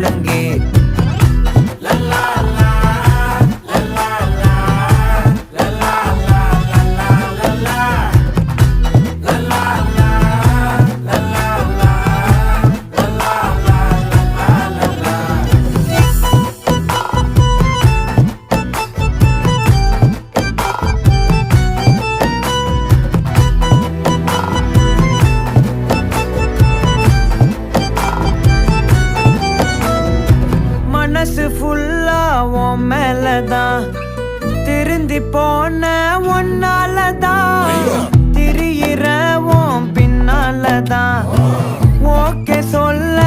ஒழுங்கே மனசு ஃபுல்லா உன் மேலதான் திருந்தி போன ஒன்னாலதான் திரியிற உன் பின்னாலதான் ஓகே சொல்ல